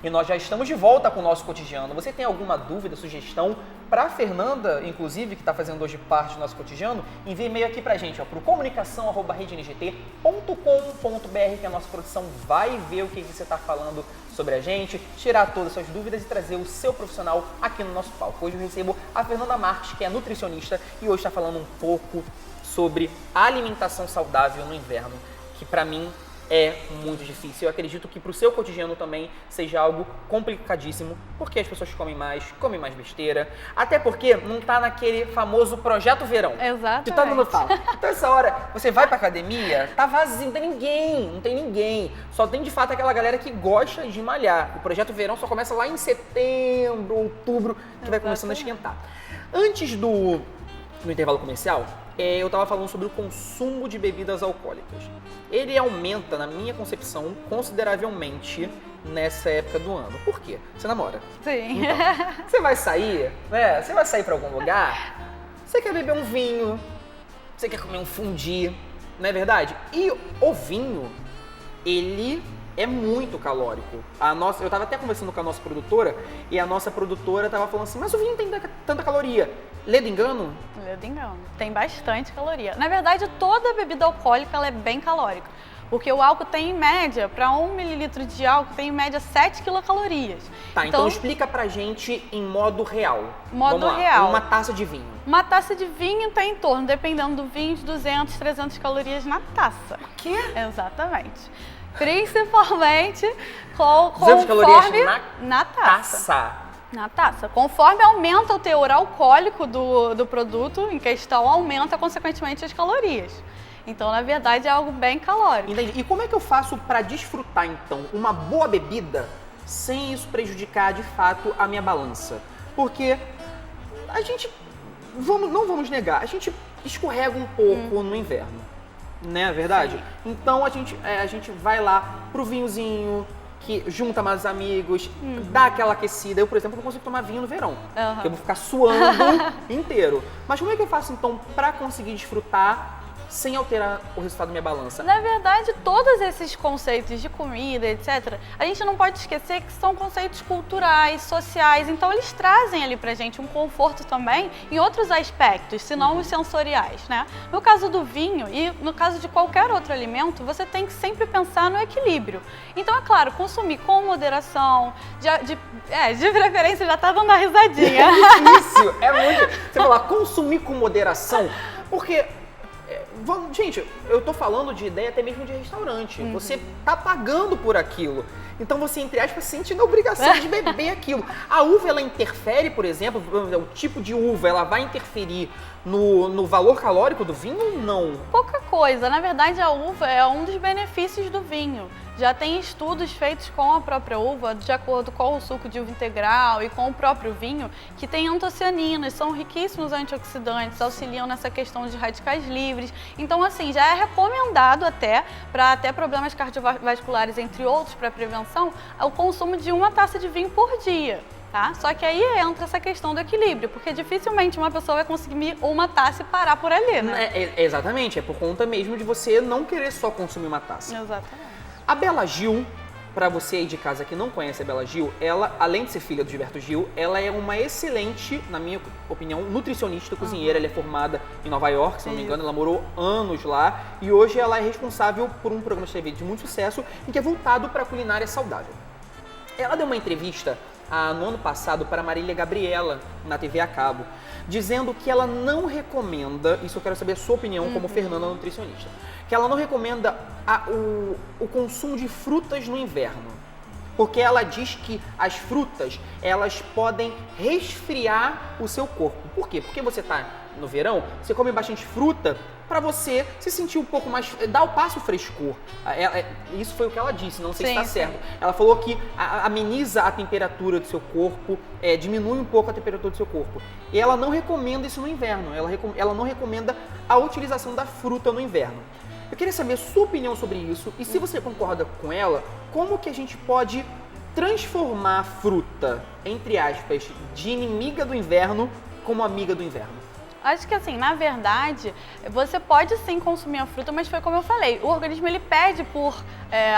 e nós já estamos de volta com o nosso cotidiano. Você tem alguma dúvida, sugestão para a Fernanda, inclusive, que está fazendo hoje parte do nosso cotidiano? Envie e-mail aqui para a gente, para o comunicação@redengt.com.br, que a nossa produção vai ver o que você está falando sobre a gente, tirar todas as suas dúvidas e trazer o seu profissional aqui no nosso palco. Hoje eu recebo a Fernanda Marques, que é nutricionista, e hoje está falando um pouco sobre alimentação saudável no inverno, que para mim é muito difícil. Eu acredito que para o seu cotidiano também seja algo complicadíssimo, porque as pessoas comem mais besteira, até porque não tá naquele famoso projeto verão. Exatamente. Que todo mundo fala. Então essa hora, você vai pra academia, tá vazio, não tem ninguém. Só tem de fato aquela galera que gosta de malhar. O projeto verão só começa lá em setembro, outubro, que vai começando a esquentar. Antes do intervalo comercial, eu estava falando sobre o consumo de bebidas alcoólicas. Ele aumenta, na minha concepção, consideravelmente nessa época do ano. Por quê? Você namora. Sim. Então, você vai sair, né? Você vai sair para algum lugar, você quer beber um vinho, você quer comer um fondue, não é verdade? E o vinho, ele é muito calórico. Eu estava até conversando com a nossa produtora, e a nossa produtora estava falando assim, mas o vinho não tem tanta caloria. Ledo engano? Ledo engano. Tem bastante caloria. Na verdade, toda bebida alcoólica ela é bem calórica. Porque o álcool tem, em média, para 1 mililitro de álcool, tem em média 7 quilocalorias. Tá, então explica pra gente em modo real. Modo real. Uma taça de vinho. Uma taça de vinho tem em torno, dependendo do vinho, de 200, 300 calorias na taça. O quê? Exatamente. Principalmente 200 calorias na taça. Taça. Na taça. Conforme aumenta o teor alcoólico do produto em questão, aumenta consequentemente as calorias. Então, na verdade, é algo bem calórico. Entendi. E como é que eu faço para desfrutar, então, uma boa bebida sem isso prejudicar, de fato, a minha balança? Porque a gente, não vamos negar, a gente escorrega um pouco no inverno, né? É verdade? Sim. Então, a gente vai lá pro vinhozinho, que junta mais amigos, dá aquela aquecida. Eu, por exemplo, não consigo tomar vinho no verão, porque eu vou ficar suando inteiro. Mas como é que eu faço, então, para conseguir desfrutar sem alterar o resultado da minha balança? Na verdade, todos esses conceitos de comida, etc., a gente não pode esquecer que são conceitos culturais, sociais, então eles trazem ali pra gente um conforto também em outros aspectos, se não os sensoriais, né? No caso do vinho e no caso de qualquer outro alimento, você tem que sempre pensar no equilíbrio. Então, é claro, consumir com moderação, de preferência já tá dando uma risadinha. Isso, é muito... Você falar consumir com moderação, porque... Gente, eu tô falando de ideia até mesmo de restaurante. Você tá pagando por aquilo. Então você, entre aspas, sente a obrigação de beber aquilo. A uva, ela interfere, por exemplo, o tipo de uva, ela vai interferir no valor calórico do vinho ou não? Pouca coisa. Na verdade, a uva é um dos benefícios do vinho. Já tem estudos feitos com a própria uva, de acordo com o suco de uva integral e com o próprio vinho, que tem antocianinas, são riquíssimos antioxidantes, auxiliam nessa questão de radicais livres. Então, assim, já é recomendado para problemas cardiovasculares, entre outros, para prevenção, o consumo de uma taça de vinho por dia. Tá? Só que aí entra essa questão do equilíbrio, porque dificilmente uma pessoa vai conseguir uma taça e parar por ali, né? Exatamente, é por conta mesmo de você não querer só consumir uma taça. Exatamente. A Bela Gil, para você aí de casa que não conhece a Bela Gil, ela, além de ser filha do Gilberto Gil, ela é uma excelente, na minha opinião, nutricionista, cozinheira. Ela é formada em Nova York, se não me engano, ela morou anos lá e hoje ela é responsável por um programa de TV de muito sucesso e que é voltado para a culinária saudável. Ela deu uma entrevista no ano passado para Marília Gabriela, na TV a cabo, dizendo que ela não recomenda, isso eu quero saber a sua opinião como Fernanda nutricionista, que ela não recomenda o consumo de frutas no inverno, porque ela diz que as frutas, elas podem resfriar o seu corpo. Por quê? Porque você está no verão, você come bastante fruta para você se sentir um pouco mais, dar o passo frescor. Isso foi o que ela disse, não sei se está certo. Ela falou que ameniza a temperatura do seu corpo, diminui um pouco a temperatura do seu corpo. E ela não recomenda isso no inverno, ela não recomenda a utilização da fruta no inverno. Eu queria saber a sua opinião sobre isso e se você concorda com ela, como que a gente pode transformar a fruta, entre aspas, de inimiga do inverno como amiga do inverno? Acho que assim, na verdade, você pode sim consumir a fruta, mas foi como eu falei, o organismo ele pede por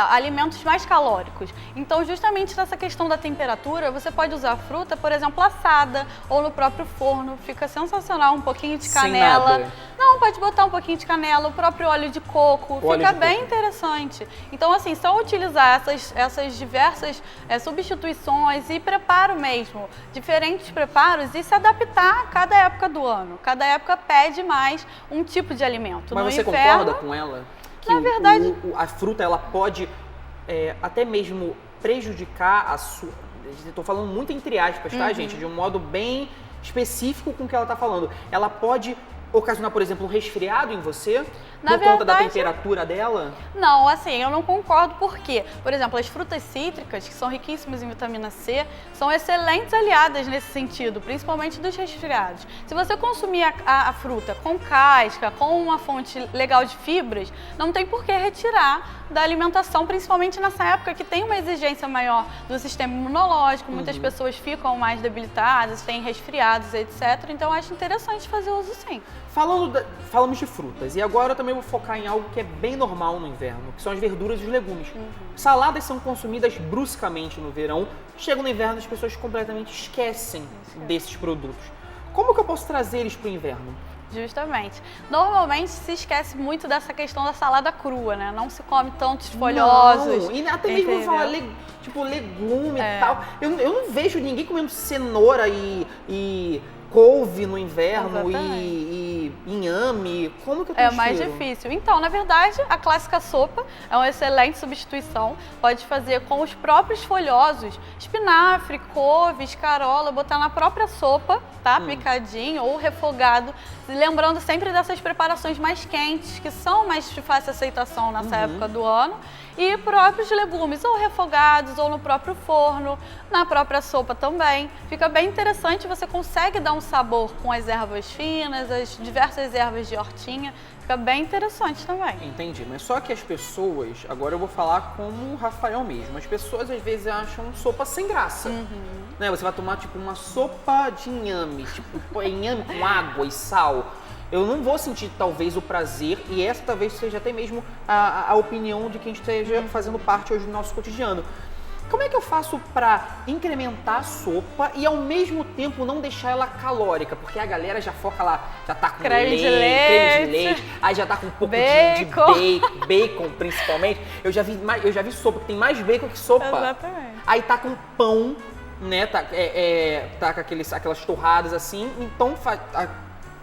alimentos mais calóricos. Então, justamente nessa questão da temperatura, você pode usar a fruta, por exemplo, assada ou no próprio forno. Fica sensacional, um pouquinho de canela. Sem nada. Não, pode botar um pouquinho de canela, o próprio óleo de coco, fica bem interessante. Então, assim, só utilizar essas diversas substituições e preparo mesmo, diferentes preparos e se adaptar a cada época do ano. Cada época pede mais um tipo de alimento. Mas no você inverno, concorda com ela? Que na verdade, a fruta ela pode até mesmo prejudicar a sua... Estou falando muito entre aspas, tá, gente? De um modo bem específico com o que ela está falando. Ela pode ocasionar, por exemplo, um resfriado em você por conta da temperatura dela? Não, assim, eu não concordo porque, por exemplo, as frutas cítricas, que são riquíssimas em vitamina C, são excelentes aliadas nesse sentido, principalmente dos resfriados. Se você consumir a fruta com casca, com uma fonte legal de fibras, não tem por que retirar da alimentação, principalmente nessa época que tem uma exigência maior do sistema imunológico, muitas pessoas ficam mais debilitadas, têm resfriados, etc. Então, eu acho interessante fazer uso sim. Falamos de frutas e agora eu também vou focar em algo que é bem normal no inverno, que são as verduras e os legumes. Saladas são consumidas bruscamente no verão, chega no inverno as pessoas completamente esquecem desses produtos. Como que eu posso trazer eles para o inverno? Justamente. Normalmente se esquece muito dessa questão da salada crua, né? Não se come tantos folhosos. Não, e até mesmo falar tipo legume e tal. Eu não vejo ninguém comendo cenoura e couve no inverno e inhame. Como que eu É mais difícil. Então, na verdade, a clássica sopa é uma excelente substituição. Pode fazer com os próprios folhosos, espinafre, couve, escarola, botar na própria sopa, tá? Picadinho ou refogado. Lembrando sempre dessas preparações mais quentes, que são mais de fácil aceitação nessa época do ano. E próprios legumes, ou refogados, ou no próprio forno, na própria sopa também. Fica bem interessante, você consegue dar um sabor com as ervas finas, as diversas ervas de hortinha. Fica bem interessante também. Entendi, mas só que as pessoas, agora eu vou falar como o Rafael mesmo, as pessoas às vezes acham sopa sem graça. Né? Você vai tomar tipo uma sopa de inhame, tipo inhame com água e sal. Eu não vou sentir talvez o prazer, e essa talvez seja até mesmo a opinião de quem esteja fazendo parte hoje do nosso cotidiano. Como é que eu faço para incrementar a sopa e ao mesmo tempo não deixar ela calórica? Porque a galera já foca lá, já tá com creme de leite, aí já tá com um pouco de bacon principalmente. Eu já vi sopa que tem mais bacon que sopa. Exatamente. Aí tá com pão, né? Tá com aquelas torradas assim, então a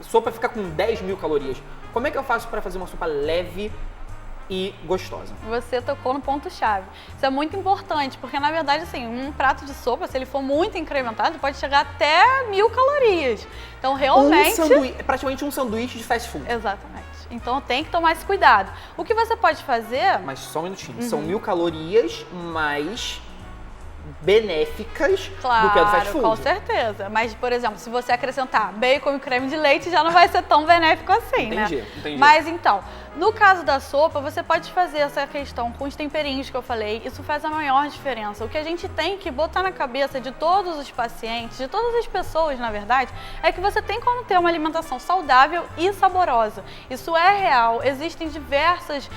sopa fica com 10.000 calorias. Como é que eu faço para fazer uma sopa leve e gostosa? Você tocou no ponto-chave. Isso é muito importante, porque na verdade, assim, um prato de sopa, se ele for muito incrementado, pode chegar até 1.000 calorias. Então, realmente... praticamente um sanduíche de fast food. Exatamente. Então, tem que tomar esse cuidado. O que você pode fazer... Mas só um minutinho. São 1.000 calorias, mais benéficas do que a do fast food. Com certeza. Mas, por exemplo, se você acrescentar bacon e creme de leite, já não vai ser tão benéfico assim, Entendi. Mas, então, no caso da sopa, você pode fazer essa questão com os temperinhos que eu falei. Isso faz a maior diferença. O que a gente tem que botar na cabeça de todos os pacientes, de todas as pessoas, na verdade, é que você tem como ter uma alimentação saudável e saborosa. Isso é real. Existem diversas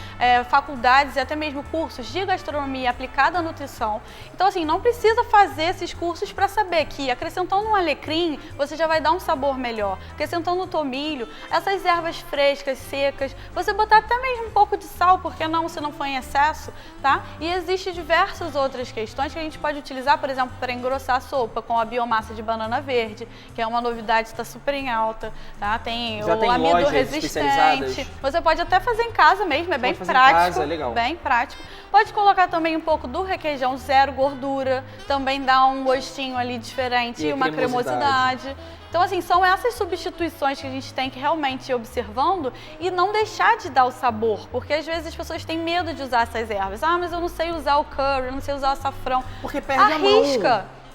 faculdades e até mesmo cursos de gastronomia aplicada à nutrição. Então, assim, não precisa fazer esses cursos para saber que acrescentando um alecrim, você já vai dar um sabor melhor. Acrescentando tomilho, essas ervas frescas, secas, você botar até mesmo um pouco de sal, porque não, se não for em excesso, tá? E existem diversas outras questões que a gente pode utilizar, por exemplo, para engrossar a sopa, com a biomassa de banana verde, que é uma novidade, está super em alta, tá? Tem o amido resistente. Você pode até fazer em casa mesmo, é bem prático. Legal. Bem prático. Pode colocar também um pouco do requeijão zero gordura, também dá um gostinho ali diferente e uma cremosidade. Então, assim, são essas substituições que a gente tem que realmente ir observando e não deixar de dar o sabor, porque às vezes as pessoas têm medo de usar essas ervas. Ah, mas eu não sei usar o curry, eu não sei usar o açafrão. Porque perde a mão.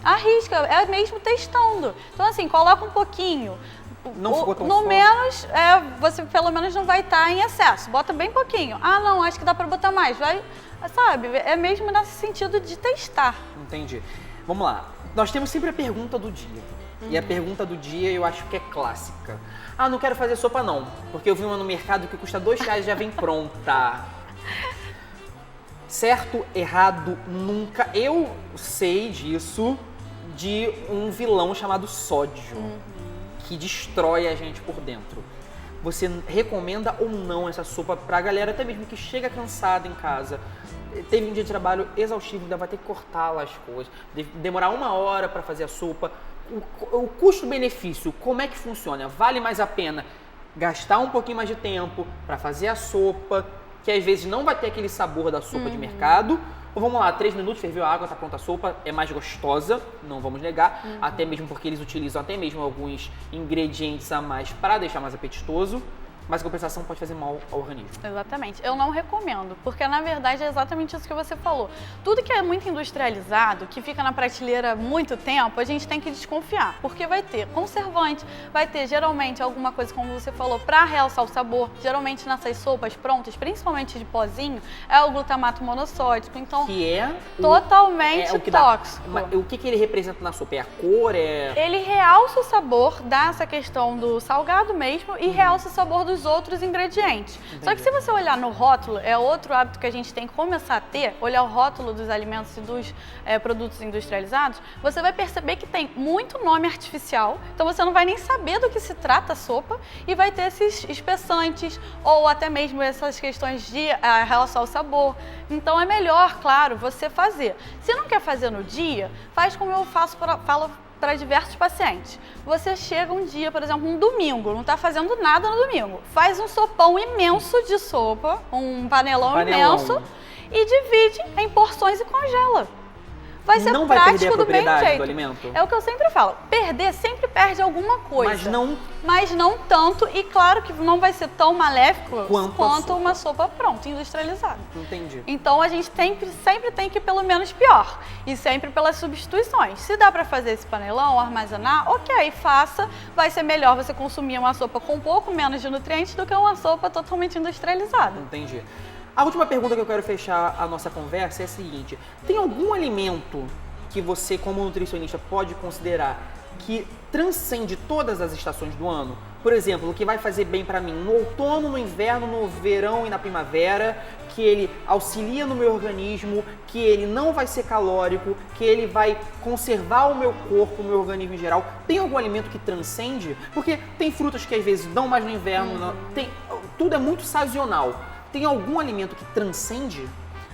Arrisca, é mesmo testando. Então, assim, coloca um pouquinho. Não ficou tão no forte. menos, você pelo menos não vai estar em excesso. Bota bem pouquinho. Ah, não, acho que dá pra botar mais. Vai, sabe, é mesmo nesse sentido de testar. Entendi. Vamos lá. Nós temos sempre a pergunta do dia. E a pergunta do dia eu acho que é clássica. Ah, não quero fazer sopa não, porque eu vi uma no mercado que custa R$2 e já vem pronta. Certo, errado, nunca. Eu sei disso de um vilão chamado sódio, que destrói a gente por dentro. Você recomenda ou não essa sopa pra galera, até mesmo que chega cansada em casa, teve um dia de trabalho exaustivo, ainda vai ter que cortar lá as coisas, demorar 1 hora para fazer a sopa. O custo-benefício, como é que funciona? Vale mais a pena gastar um pouquinho mais de tempo para fazer a sopa, que às vezes não vai ter aquele sabor da sopa de mercado? Ou vamos lá, 3 minutos, ferveu a água, tá pronta a sopa, é mais gostosa, não vamos negar, até mesmo porque eles utilizam até mesmo alguns ingredientes a mais para deixar mais apetitoso. Mas a compensação pode fazer mal ao organismo. Exatamente. Eu não recomendo, porque na verdade é exatamente isso que você falou. Tudo que é muito industrializado, que fica na prateleira muito tempo, a gente tem que desconfiar, porque vai ter conservante, vai ter geralmente alguma coisa, como você falou, para realçar o sabor. Geralmente nessas sopas prontas, principalmente de pozinho, é o glutamato monossódico, então que é totalmente tóxico. O que ele representa na sopa? É a cor? Ele realça o sabor, dá essa questão do salgado mesmo e realça o sabor dos outros ingredientes. Entendi. Só que se você olhar no rótulo, é outro hábito que a gente tem que começar a ter, olhar o rótulo dos alimentos e dos produtos industrializados, você vai perceber que tem muito nome artificial, então você não vai nem saber do que se trata a sopa e vai ter esses espessantes ou até mesmo essas questões de realçar o sabor. Então é melhor, claro, você fazer. Se não quer fazer no dia, faz como eu falo para diversos pacientes. Você chega um dia, por exemplo, um domingo, não está fazendo nada no domingo. Faz um sopão imenso de sopa, um panelão imenso, e divide em porções e congela. Vai ser não prático, vai perder a propriedade do mesmo jeito. Do alimento? É o que eu sempre falo. Perder sempre perde alguma coisa. Mas não tanto, e claro que não vai ser tão maléfico quanto uma sopa pronta, industrializada. Entendi. Então a gente sempre tem que ir pelo menos pior. E sempre pelas substituições. Se dá pra fazer esse panelão, armazenar, ok, faça. Vai ser melhor você consumir uma sopa com um pouco menos de nutrientes do que uma sopa totalmente industrializada. Entendi. A última pergunta que eu quero fechar a nossa conversa é a seguinte: tem algum alimento que você, como nutricionista, pode considerar que transcende todas as estações do ano? Por exemplo, o que vai fazer bem para mim no outono, no inverno, no verão e na primavera, que ele auxilia no meu organismo, que ele não vai ser calórico, que ele vai conservar o meu corpo, o meu organismo em geral. Tem algum alimento que transcende? Porque tem frutas que às vezes dão mais no inverno, tudo é muito sazonal. Tem algum alimento que transcende?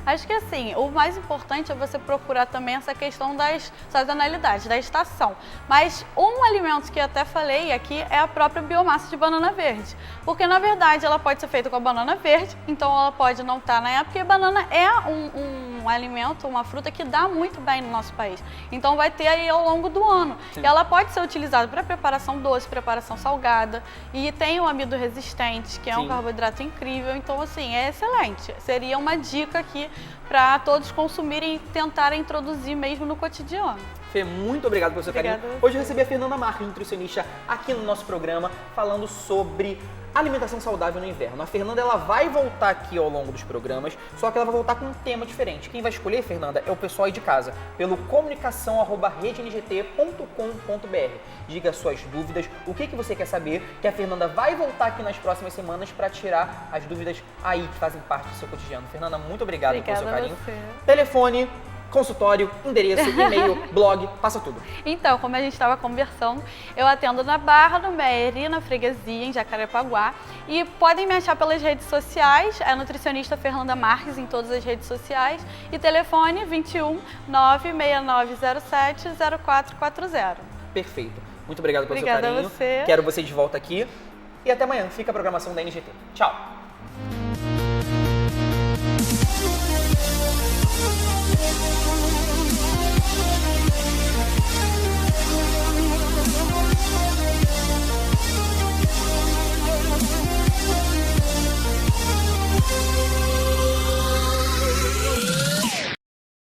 Acho que assim, o mais importante é você procurar também essa questão das sazonalidades, da estação. Mas um alimento que eu até falei aqui é a própria biomassa de banana verde. Porque na verdade ela pode ser feita com a banana verde, então ela pode não estar na época, e a banana é um alimento, uma fruta que dá muito bem no nosso país. Então vai ter aí ao longo do ano. Sim. E ela pode ser utilizada para preparação doce, preparação salgada, e tem o amido resistente, que é um carboidrato incrível. Então assim, é excelente. Seria uma dica aqui para todos consumirem e tentarem introduzir mesmo no cotidiano. Fê, muito obrigado pelo seu carinho. Hoje eu recebi a Fernanda Marques, nutricionista, aqui no nosso programa, falando sobre alimentação saudável no inverno. A Fernanda, ela vai voltar aqui ao longo dos programas, só que ela vai voltar com um tema diferente. Quem vai escolher, Fernanda, é o pessoal aí de casa, pelo comunicação@redengt.com.br. Diga suas dúvidas, o que você quer saber, que a Fernanda vai voltar aqui nas próximas semanas para tirar as dúvidas aí que fazem parte do seu cotidiano. Fernanda, muito obrigado pelo seu carinho. Você. Telefone, consultório, endereço, e-mail, blog, passa tudo. Então, como a gente estava conversando, eu atendo na Barra, no Meri, na Freguesia, em Jacarepaguá. E podem me achar pelas redes sociais, é nutricionista Fernanda Marques em todas as redes sociais. E telefone 21 96907 0440. Perfeito. Muito obrigado pelo seu carinho. Obrigada a você. Quero você de volta aqui. E até amanhã. Fica a programação da NGT. Tchau.